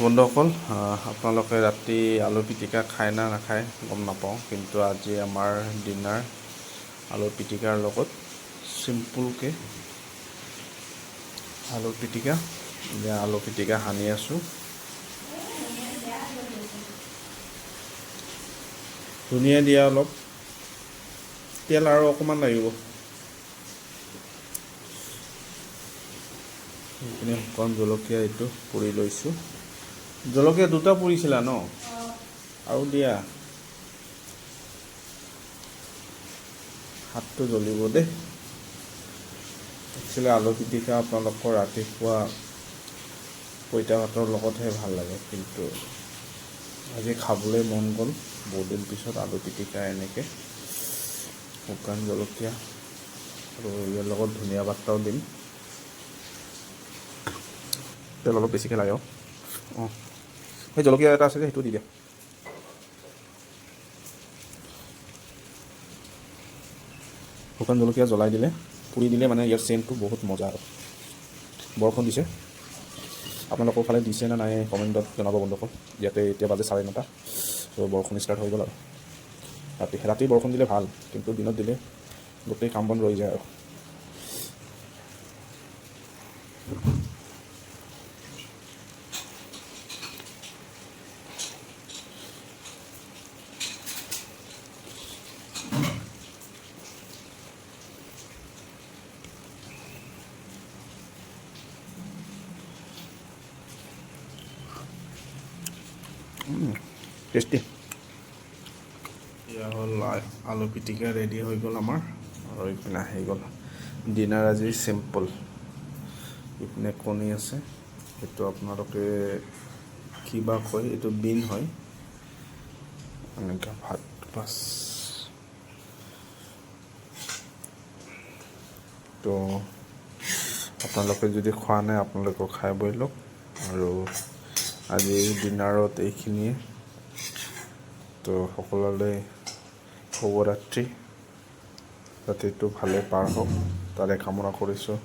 বন্ধুসকল, আপোনালোকে ৰাতি আলু পিটিকা খায় না নাখায় গম নাপাওঁ, কিন্তু আজি আমাৰ ডিনাৰ আলু পিটিকাৰ লগত চিম্পুলকৈ আলু পিটিকা। এতিয়া আলু পিটিকা সানি আছোঁ। ধনিয়া দিয়া অলপ, তেল আৰু অকণমান লাগিব। এইপিনে শুকান জলকীয়া এইটো পুৰি লৈছোঁ। জলকীয়া দুটা পুৰিছিলা ন? আৰু দিয়া, হাতটো জ্বলিব দেই। একচুৱেলি আলু পিটিকা আপোনালোকৰ ৰাতিপুৱা পঁইতা ভাতৰ লগতহে ভাল লাগে, কিন্তু আজি খাবলৈ মন গ'ল বহুত দিন পিছত আলু পিটিকা এনেকৈ। শুকান জলকীয়া আৰু ইয়াৰ লগত ধনিয়া পাতাও দিম। তেল অলপ বেছিকৈ লাগে। সেই জলকীয়া এটা আছে যে সেইটো দি দিয়া। শুকান জলকীয়া জ্বলাই দিলে, পুৰি দিলে মানে ইয়াৰ চেণ্টটো বহুত মজা আৰু। বৰষুণ দিছে, আপোনালোকৰ ফালে দিছে নে নাই কমেণ্টত জনাব বন্ধুসকল। ইয়াতে এতিয়া বাজে 9:30, ত' বৰষুণ ষ্টাৰ্ট হৈ গ'ল আৰু। ৰাতি বৰষুণ দিলে ভাল, কিন্তু দিনত দিলে গোটেই কাম বন ৰৈ যায় আৰু। টেষ্টি। এয়া হ'ল আলু পিটিকা ৰেডি হৈ গ'ল আমাৰ, আৰু এইপিনে আহি গ'ল ডিনাৰ আজি চিম্পল। ইপিনে কণী আছে, সেইটো আপোনালোকে কিবা কয়, এইটো বিন হয়। এনেকৈ ভাত বাছ। তো আপোনালোকে যদি খোৱা নাই আপোনালোকে খাই বৈ লওক। আৰু আজি ডিনাৰত এইখিনিয়ে। তো সকলোলৈ শুভৰাত্ৰি, ৰাতিটো ভালে পাৰ হওক তাৰে কামনা কৰিছোঁ।